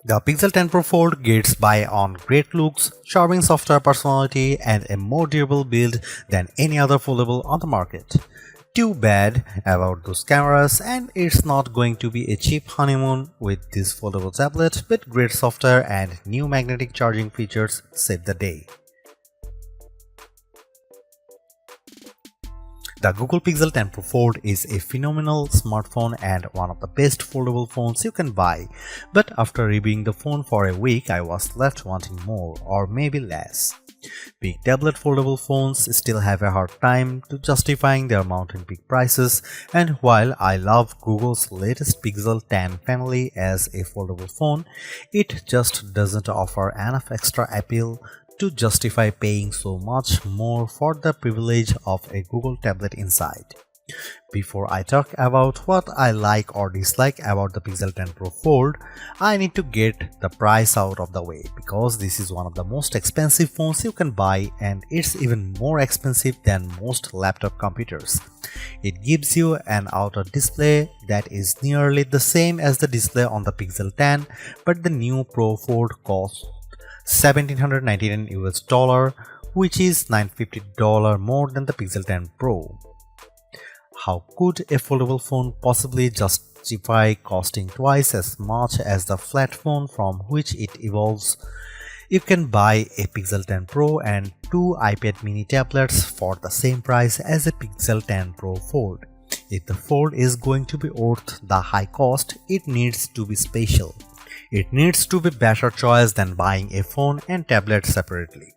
The Pixel 10 Pro Fold gets by on great looks, charming software personality, and a more durable build than any other foldable on the market. Too bad about those cameras, and it's not going to be a cheap honeymoon with this foldable tablet, but great software and new magnetic charging features save the day. The Google Pixel 10 Pro Fold is a phenomenal smartphone and one of the best foldable phones you can buy, but after reviewing the phone for a week I was left wanting more or maybe less. Big tablet foldable phones still have a hard time to justifying their mountain peak prices, and while I love Google's latest Pixel 10 family as a foldable phone, it just doesn't offer enough extra appeal to justify paying so much more for the privilege of a Google tablet inside. Before I talk about what I like or dislike about the Pixel 10 Pro Fold, I need to get the price out of the way because this is one of the most expensive phones you can buy, and it's even more expensive than most laptop computers. It gives you an outer display that is nearly the same as the display on the Pixel 10, but the new Pro Fold costs $1,799 US, which is $950 more than the Pixel 10 Pro. How could a foldable phone possibly justify costing twice as much as the flat phone from which it evolves? You can buy a Pixel 10 Pro and two iPad mini tablets for the same price as a Pixel 10 Pro Fold. If the Fold is going to be worth the high cost, it needs to be special. It needs to be better choice than buying a phone and tablet separately.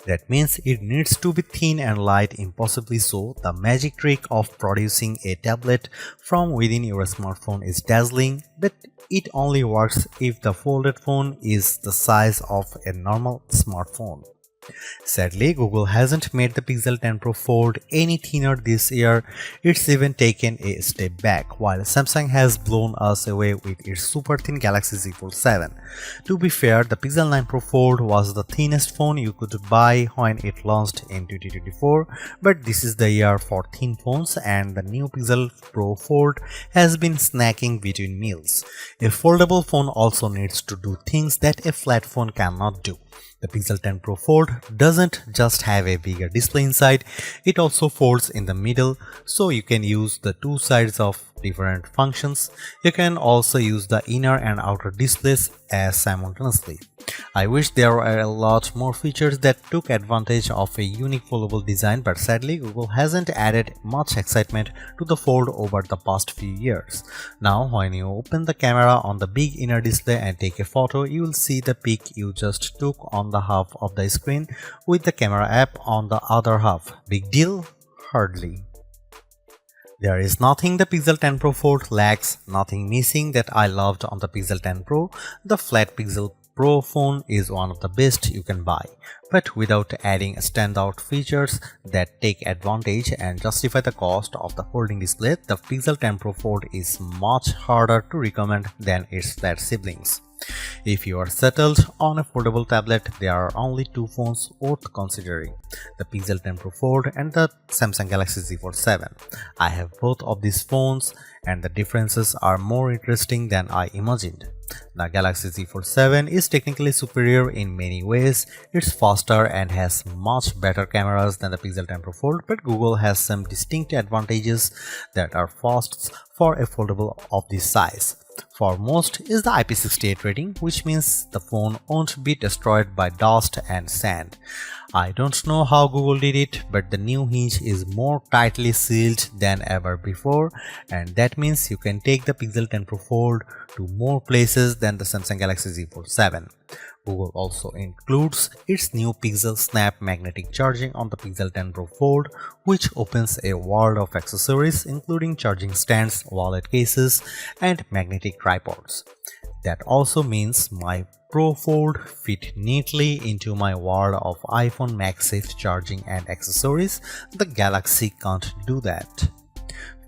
That means it needs to be thin and light, impossibly so. The magic trick of producing a tablet from within your smartphone is dazzling, but it only works if the folded phone is the size of a normal smartphone. Sadly, Google hasn't made the Pixel 10 Pro Fold any thinner this year. It's even taken a step back, while Samsung has blown us away with its super thin Galaxy Z Fold 7. To be fair, the Pixel 9 Pro Fold was the thinnest phone you could buy when it launched in 2024, but this is the year for thin phones, and the new Pixel Pro Fold has been snacking between meals. A foldable phone also needs to do things that a flat phone cannot do. The Pixel 10 Pro Fold doesn't just have a bigger display inside, it also folds in the middle, so you can use the two sides of different functions. You can also use the inner and outer displays as simultaneously. I wish there were a lot more features that took advantage of a unique foldable design, but sadly Google hasn't added much excitement to the Fold over the past few years. Now when you open the camera on the big inner display and take a photo, you will see the pic you just took on the half of the screen with the camera app on the other half. Big deal? Hardly. There is nothing the Pixel 10 Pro Fold lacks, nothing missing that I loved on the Pixel 10 Pro. The flat Pixel Pro phone is one of the best you can buy, but without adding standout features that take advantage and justify the cost of the folding display, the Pixel 10 Pro Fold is much harder to recommend than its flat siblings. If you are settled on a foldable tablet, there are only two phones worth considering: the Pixel 10 Pro Fold and the Samsung Galaxy Z Fold 7. I have both of these phones, and the differences are more interesting than I imagined. The Galaxy Z Fold 7 is technically superior in many ways. It's faster and has much better cameras than the Pixel 10 Pro Fold, but Google has some distinct advantages that are firsts for a foldable of this size. Foremost is the IP68 rating, which means the phone won't be destroyed by dust and sand. I don't know how Google did it, but the new hinge is more tightly sealed than ever before, and that means you can take the Pixel 10 Pro Fold to more places than the Samsung Galaxy Z Fold 7. Google also includes its new PixelSnap magnetic charging on the Pixel 10 Pro Fold, which opens a world of accessories including charging stands, wallet cases, and magnetic tripods. That also means my Pro Fold fit neatly into my world of iPhone MagSafe charging and accessories. The Galaxy can't do that.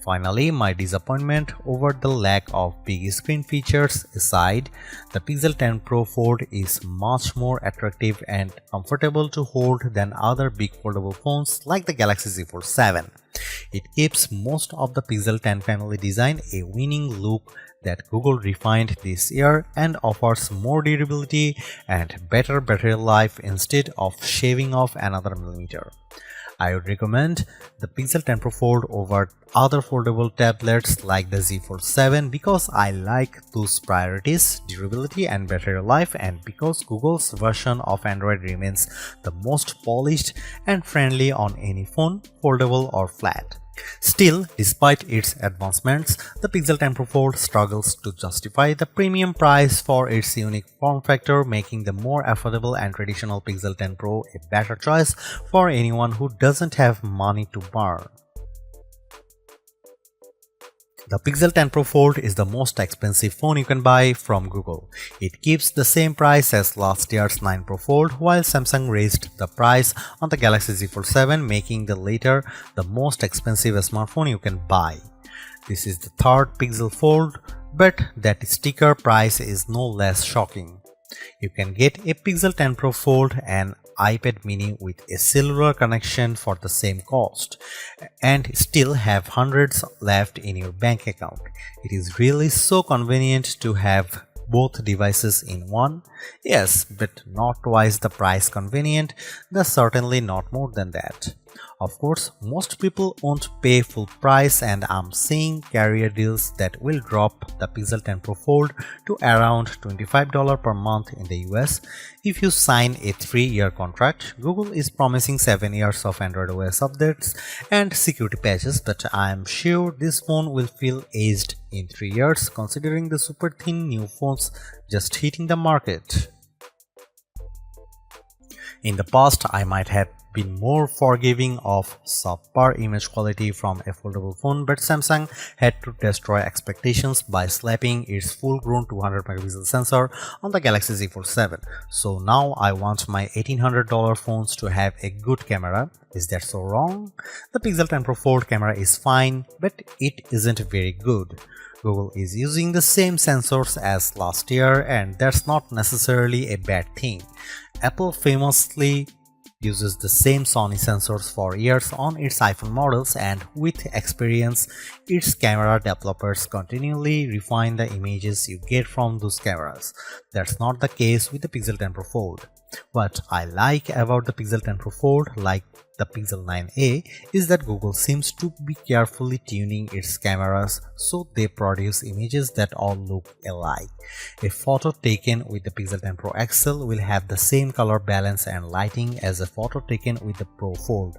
Finally, my disappointment over the lack of big screen features aside, the Pixel 10 Pro Fold is much more attractive and comfortable to hold than other big foldable phones like the Galaxy Z Fold 7. It keeps most of the Pixel 10 family design a winning look that Google refined this year and offers more durability and better battery life instead of shaving off another millimeter. I would recommend the Pixel 10 Pro Fold over other foldable tablets like the Z Fold 7 because I like those priorities, durability and battery life, and because Google's version of Android remains the most polished and friendly on any phone, foldable or flat. Still, despite its advancements, the Pixel 10 Pro Fold struggles to justify the premium price for its unique form factor, making the more affordable and traditional Pixel 10 Pro a better choice for anyone who doesn't have money to burn. The Pixel 10 Pro Fold is the most expensive phone you can buy from Google. It keeps the same price as last year's 9 Pro Fold, while Samsung raised the price on the Galaxy Z Fold 7, making the latter the most expensive smartphone you can buy. This is the third Pixel Fold, but that sticker price is no less shocking. You can get a Pixel 10 Pro Fold and iPad mini with a cellular connection for the same cost and still have hundreds left in your bank account. It is really so convenient to have both devices in one. Yes, but not twice the price convenient, that's certainly not more than that. Of course, most people won't pay full price, and I'm seeing carrier deals that will drop the Pixel 10 Pro Fold to around $25 per month in the US if you sign a 3-year contract. Google is promising 7 years of Android OS updates and security patches, but I'm sure this phone will feel aged in 3 years considering the super thin new phones just hitting the market. In the past, I might have been more forgiving of subpar image quality from a foldable phone, but Samsung had to destroy expectations by slapping its full-grown 200 megapixel sensor on the Galaxy Z Fold 7. So now I want my $1,800 phones to have a good camera. Is that so wrong? The Pixel 10 Pro Fold camera is fine, but it isn't very good. Google is using the same sensors as last year, and that's not necessarily a bad thing. Apple famously uses the same Sony sensors for years on its iPhone models, and with experience, its camera developers continually refine the images you get from those cameras. That's not the case with the Pixel 10 Pro Fold. What I like about the Pixel 10 Pro Fold, like the Pixel 9a, is that Google seems to be carefully tuning its cameras so they produce images that all look alike. A photo taken with the Pixel 10 Pro XL will have the same color balance and lighting as a photo taken with the Pro Fold.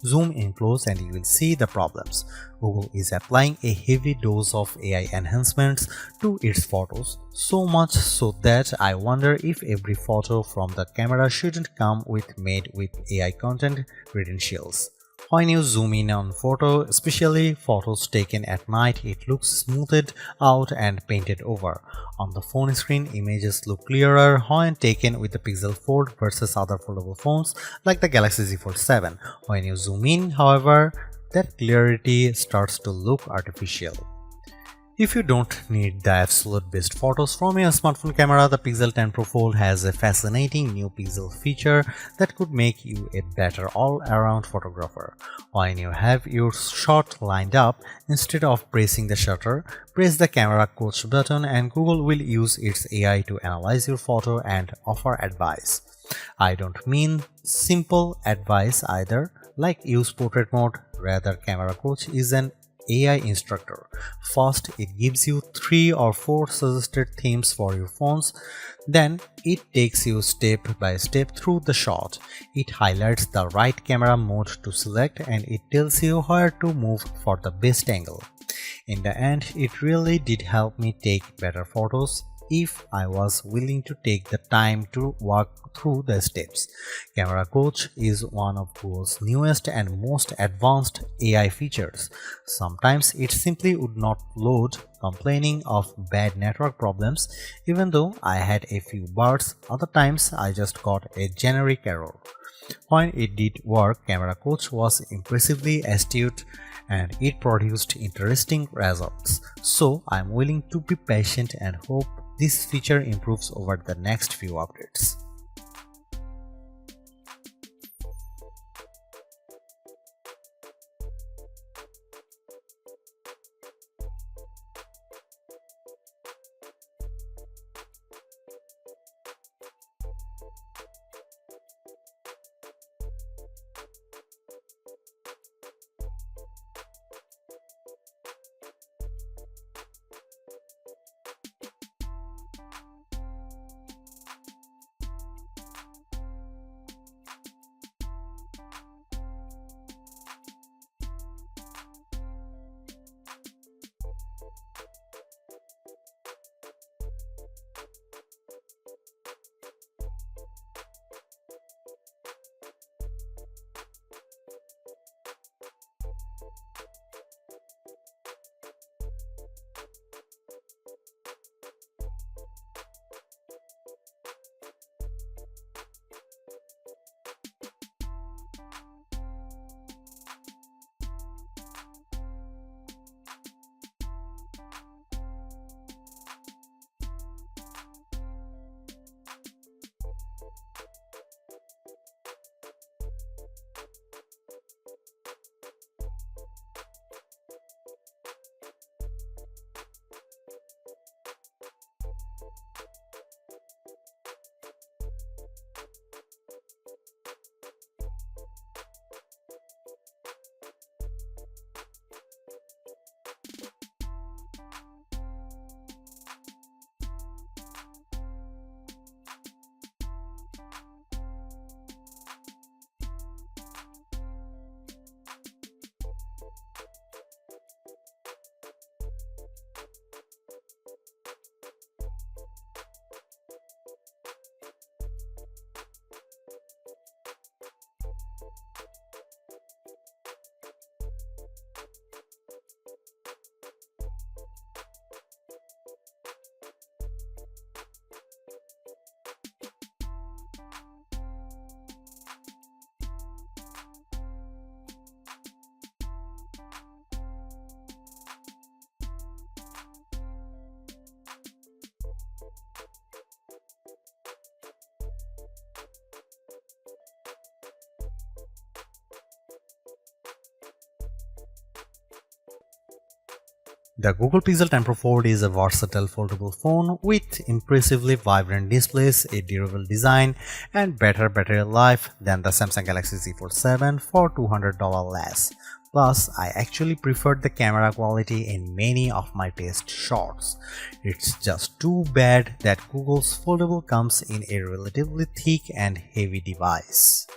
Zoom in close and you will see the problems. Google is applying a heavy dose of AI enhancements to its photos, so much so that I wonder if every photo from the camera shouldn't come made with AI content credentials. When you zoom in on photo, especially photos taken at night, it looks smoothed out and painted over. On the phone screen, images look clearer when taken with the Pixel Fold versus other foldable phones like the Galaxy Z Fold 7. When you zoom in, however, that clarity starts to look artificial. If you don't need the absolute best photos from your smartphone camera, the Pixel 10 Pro Fold has a fascinating new pixel feature that could make you a better all-around photographer. When you have your shot lined up, instead of pressing the shutter, press the camera coach button and Google will use its AI to analyze your photo and offer advice. I don't mean simple advice either, like use portrait mode. Rather, camera coach is an AI instructor. First, it gives you 3 or 4 suggested themes for your phones. Then, it takes you step by step through the shot. It highlights the right camera mode to select and it tells you where to move for the best angle. In the end, it really did help me take better photos if I was willing to take the time to walk through the steps. Camera Coach is one of Google's newest and most advanced AI features. Sometimes it simply would not load, complaining of bad network problems, even though I had a few bars. Other times I just got a generic error. When it did work, Camera Coach was impressively astute and it produced interesting results. So I'm willing to be patient and hope this feature improves over the next few updates. The Google Pixel 10 Pro Fold is a versatile foldable phone with impressively vibrant displays, a durable design, and better battery life than the Samsung Galaxy Z Fold 7 for $200 less. Plus, I actually preferred the camera quality in many of my test shots. It's just too bad that Google's Foldable comes in a relatively thick and heavy device.